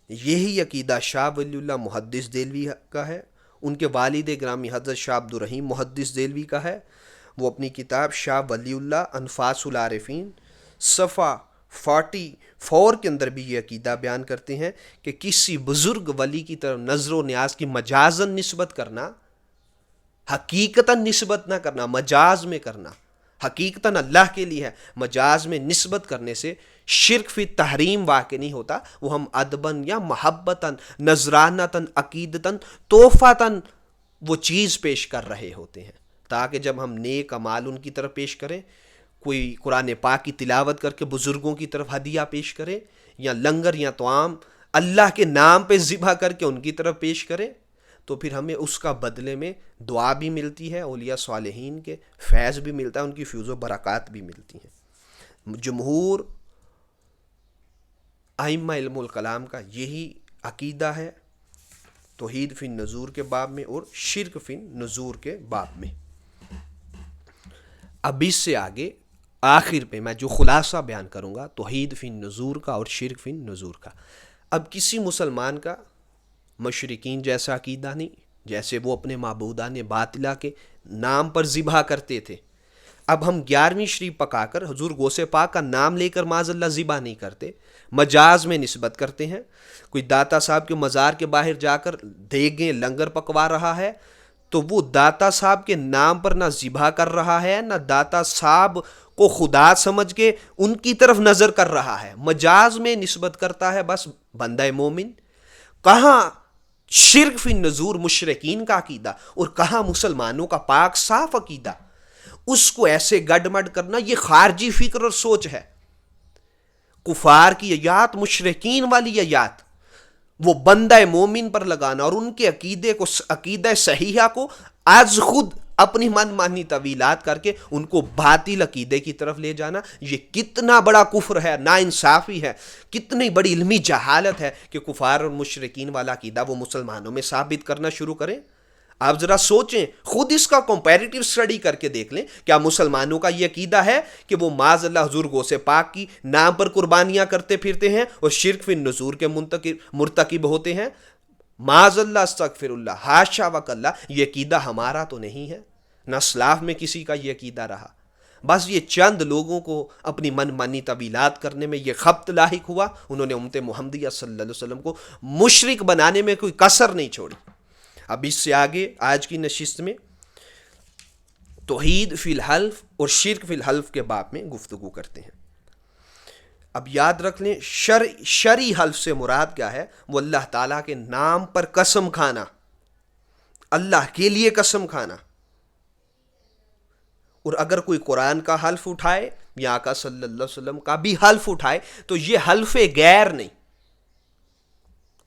یہی عقیدہ شاہ ولی اللہ محدث دہلوی کا ہے، ان کے والد گرامی حضرت شاہ عبد الرحیم محدث دہلوی کا ہے۔ وہ اپنی کتاب شاہ ولی اللہ انفاس العارفین صفحہ 44 کے اندر بھی یہ عقیدہ بیان کرتے ہیں کہ کسی بزرگ ولی کی طرف نظر و نیاز کی مجازن نسبت کرنا، حقیقتاً نسبت نہ کرنا، مجاز میں کرنا، حقیقتاً اللہ کے لیے ہے، مجاز میں نسبت کرنے سے شرک فی تحریم واقع نہیں ہوتا۔ وہ ہم ادباً یا محبتاً، نذرانتاً، عقیدتاً، تحفاتاً وہ چیز پیش کر رہے ہوتے ہیں، تاکہ جب ہم نیک اعمال ان کی طرف پیش کریں، کوئی قرآن پاک کی تلاوت کر کے بزرگوں کی طرف ہدیہ پیش کرے، یا لنگر یا طعام اللہ کے نام پہ ذبح کر کے ان کی طرف پیش کرے، تو پھر ہمیں اس کا بدلے میں دعا بھی ملتی ہے، اولیاء صالحین کے فیض بھی ملتا ہے، ان کی فیوز و برکات بھی ملتی ہیں۔ جمہور ائمہ علم الکلام کا یہی عقیدہ ہے توحید فی النذور کے باب میں اور شرک فی النذور کے باب میں۔ اب اس سے آگے آخر پہ میں جو خلاصہ بیان کروں گا توحید فی النذور کا اور شرک فی النذور کا۔ اب کسی مسلمان کا مشرکین جیسا عقیدہ نہیں، جیسے وہ اپنے معبودان باطلہ کے نام پر ذبح کرتے تھے۔ اب ہم 11ویں شریف پکا کر حضور غوث پاک کا نام لے کر معاذ اللہ ذبح نہیں کرتے، مجاز میں نسبت کرتے ہیں۔ کوئی داتا صاحب کے مزار کے باہر جا کر دیگیں لنگر پکوا رہا ہے تو وہ داتا صاحب کے نام پر نہ ذبح کر رہا ہے، نہ داتا صاحب کو خدا سمجھ کے ان کی طرف نظر کر رہا ہے، مجاز میں نسبت کرتا ہے بس بندہ مومن۔ کہاں شرک فی النذور مشرکین کا عقیدہ اور کہاں مسلمانوں کا پاک صاف عقیدہ، اس کو ایسے گڈ مڈ کرنا یہ خارجی فکر اور سوچ ہے۔ کفار کی آیات، مشرکین والی آیات وہ بندہ مومن پر لگانا اور ان کے عقیدے کو، عقیدہ صحیحہ کو از خود اپنی من مانی طویلات کر کے ان کو باطل عقیدے کی طرف لے جانا، یہ کتنا بڑا کفر ہے، ناانصافی ہے، کتنی بڑی علمی جہالت ہے کہ کفار اور مشرکین والا عقیدہ وہ مسلمانوں میں ثابت کرنا شروع کریں۔ آپ ذرا سوچیں، خود اس کا کمپیریٹیو اسٹڈی کر کے دیکھ لیں، کیا مسلمانوں کا یہ عقیدہ ہے کہ وہ معاذ اللہ حضور غوث پاک کی نام پر قربانیاں کرتے پھرتے ہیں اور شرک فی النذور کے مرتکب ہوتے ہیں؟ معاذ اللہ، استغفر اللہ، حاشا وکلا، یہ عقیدہ ہمارا تو نہیں ہے، نہ اسلاف میں کسی کا یہ عقیدہ رہا۔ بس یہ چند لوگوں کو اپنی من مانی طویلات کرنے میں یہ خبط لاحق ہوا، انہوں نے امت محمدیہ صلی اللہ علیہ وسلم کو مشرک بنانے میں کوئی کسر نہیں چھوڑی۔ اب اس سے آگے آج کی نشست میں توحید فی الحلف اور شرک فی الحلف کے باب میں گفتگو کرتے ہیں۔ اب یاد رکھ لیں، شرعی حلف سے مراد کیا ہے؟ وہ اللہ تعالیٰ کے نام پر قسم کھانا، اللہ کے لیے قسم کھانا۔ اور اگر کوئی قرآن کا حلف اٹھائے یا آقا صلی اللہ علیہ وسلم کا بھی حلف اٹھائے تو یہ حلف غیر نہیں،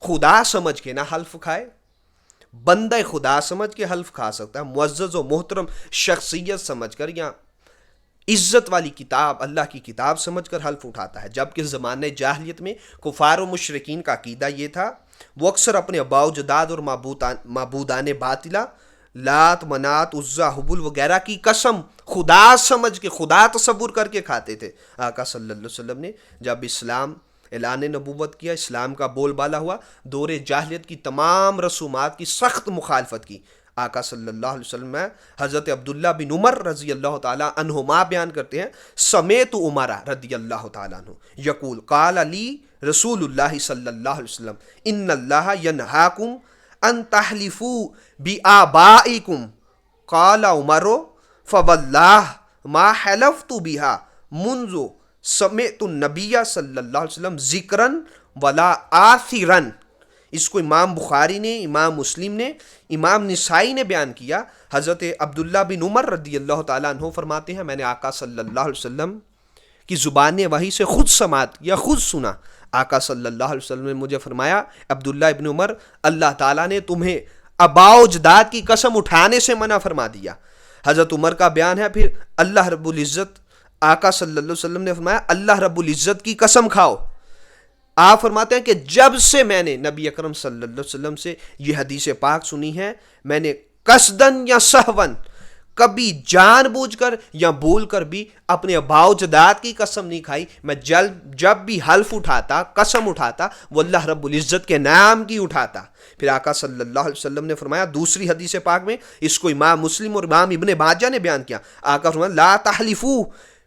خدا سمجھ کے نہ حلف کھائے، بندہ خدا سمجھ کے حلف کھا سکتا ہے، معزز و محترم شخصیت سمجھ کر یا عزت والی کتاب، اللہ کی کتاب سمجھ کر حلف اٹھاتا ہے۔ جبکہ زمانہ جاہلیت میں کفار و مشرکین کا عقیدہ یہ تھا، وہ اکثر اپنے آباء و اجداد اور معبودان باطلہ لات، منات، عزا، حبل وغیرہ کی قسم خدا سمجھ کے، خدا تصور کر کے کھاتے تھے۔ آقا صلی اللہ علیہ وسلم نے جب اسلام اعلان نبوت کیا، اسلام کا بول بالا ہوا، دور جاہلیت کی تمام رسومات کی سخت مخالفت کی۔ آقا صلی اللہ علیہ وسلم میں حضرت عبداللہ بن عمر رضی اللہ تعالیٰ عنہما بیان کرتے ہیں، سمیت عمر رضی اللہ تعالیٰ عنہ یقول قال علی رسول اللہ صلی اللہ علیہ وسلم ان اللہ ینہاکم ان تحلفوا بآبائکم قال عمر فواللہ ما حلفت بها منذ سمعت النبی صلی اللہ علیہ وسلم ذکرا ولا آثرا۔ اس کو امام بخاری نے، امام مسلم نے، امام نسائی نے بیان کیا۔ حضرت عبداللہ بن عمر رضی اللہ تعالیٰ عنہ فرماتے ہیں، میں نے آقا صلی اللہ علیہ وسلم کہ زبان وحی سے خود سماعت یا خود سنا. آقا صلی اللہ علیہ وسلم نے مجھے فرمایا عبداللہ ابن عمر اللہ تعالیٰ نے تمہیں آباء و اجداد کی قسم اٹھانے سے منع فرما دیا. حضرت عمر کا بیان ہے پھر اللہ رب العزت آقا صلی اللہ علیہ وسلم نے فرمایا اللہ رب العزت کی قسم کھاؤ. آپ فرماتے ہیں کہ جب سے میں نے نبی اکرم صلی اللہ علیہ وسلم سے یہ حدیث پاک سنی ہے میں نے قصدن یا سہون کبھی جان بوجھ کر یا بھول کر بھی اپنے آباء و اجداد کی قسم نہیں کھائی. میں جب بھی حلف اٹھاتا قسم اٹھاتا وہ اللہ رب العزت کے نام کی اٹھاتا. پھر آقا صلی اللہ علیہ وسلم نے فرمایا دوسری حدیث پاک میں, اس کو امام مسلم اور امام ابن ماجہ نے بیان کیا, آقا فرمایا لا تحلفوا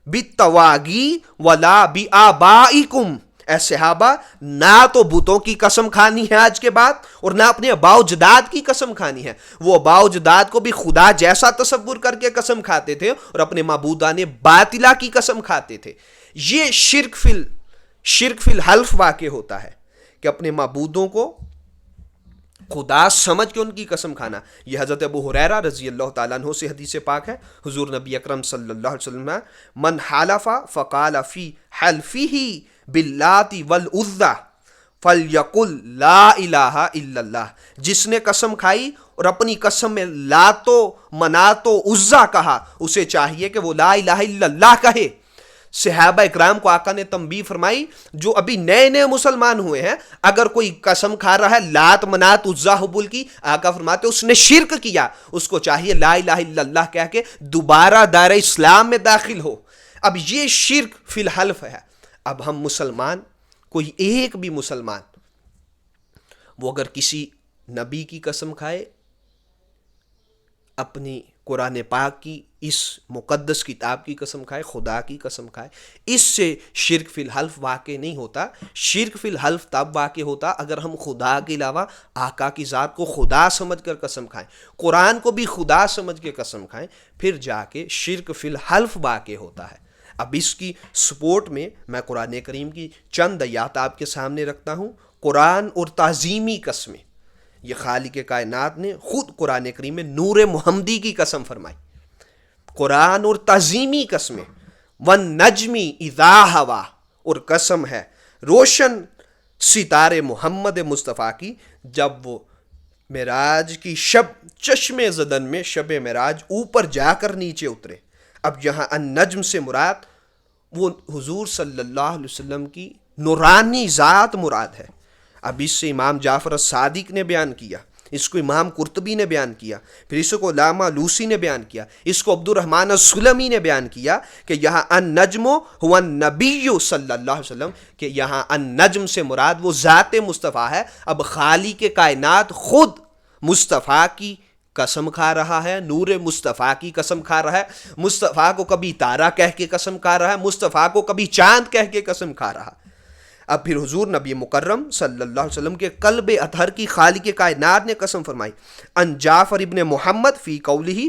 بالتواغی ولا بآبائکم, اے صحابہ نہ تو بتوں کی قسم کھانی ہے آج کے بعد اور نہ اپنے آباء و اجداد کی قسم کھانی ہے. وہ آباء و اجداد کو بھی خدا جیسا تصور کر کے قسم کھاتے تھے اور اپنے معبودان باطلہ کی قسم کھاتے تھے. یہ شرک فی الحلف واقع ہوتا ہے کہ اپنے معبودوں کو خدا سمجھ کے ان کی قسم کھانا. یہ حضرت ابو ہریرہ رضی اللہ تعالیٰ عنہ سے حدیث پاک ہے. حضور نبی اکرم صلی اللہ علیہ وسلم من حلف فقال فی حلفہ باللات والعزی فلیقل لا الہ الا اللہ, جس نے قسم کھائی اور اپنی قسم میں لات و منات و عزیٰ کہا اسے چاہیے کہ وہ لا الہ الا اللہ کہے. صحابہ اکرام کو آقا نے تنبیہ فرمائی جو ابھی نئے نئے مسلمان ہوئے ہیں, اگر کوئی قسم کھا رہا ہے لات منات عزیٰ حبل کی, آقا فرماتے اس نے شرک کیا, اس کو چاہیے لا الہ الا اللہ کہہ کے دوبارہ دائرہ اسلام میں داخل ہو. اب یہ شرک فی الحلف ہے. اب ہم مسلمان, کوئی ایک بھی مسلمان وہ اگر کسی نبی کی قسم کھائے, اپنی قرآن پاک کی اس مقدس کتاب کی قسم کھائے, خدا کی قسم کھائے, اس سے شرک فی الحلف واقع نہیں ہوتا. شرک فی الحلف تب واقع ہوتا اگر ہم خدا کے علاوہ آقا کی ذات کو خدا سمجھ کر قسم کھائیں, قرآن کو بھی خدا سمجھ کے قسم کھائیں, پھر جا کے شرک فی الحلف واقع ہوتا ہے. اب اس کی سپورٹ میں میں قرآن کریم کی چند آیات آپ کے سامنے رکھتا ہوں. قرآن اور تعظیمی قسمیں, یہ خالق کائنات نے خود قرآن کریم میں نور محمدی کی قسم فرمائی. قرآن اور تعظیمی قسمیں, والنجم اذا ہوا, اور قسم ہے روشن ستارے محمد مصطفیٰ کی جب وہ معراج کی شب چشم زدن میں شب معراج اوپر جا کر نیچے اترے. اب یہاں النجم سے مراد وہ حضور صلی اللہ علیہ وسلم کی نورانی ذات مراد ہے. اب اس سے امام جعفر الصادق نے بیان کیا, اس کو امام قرطبی نے بیان کیا, پھر اس کو علامہ لوسی نے بیان کیا, اس کو عبد الرحمن السلمی نے بیان کیا کہ یہاں النجم هو النبی صلی اللہ علیہ وسلم, کہ یہاں النجم سے مراد وہ ذات مصطفیٰ ہے. اب خالق کائنات خود مصطفیٰ کی قسم کھا رہا ہے, نور مصطفیٰ کی قسم کھا رہا ہے, مصطفیٰ کو کبھی تارا کہہ کے قسم کھا رہا ہے, مصطفیٰ کو کبھی چاند کہہ کے قسم کھا رہا. اب پھر حضور نبی مکرم صلی اللہ علیہ وسلم کے قلب اطہر کی خالق کائنات نے قسم فرمائی ان جعفر ابن محمد فی قولہ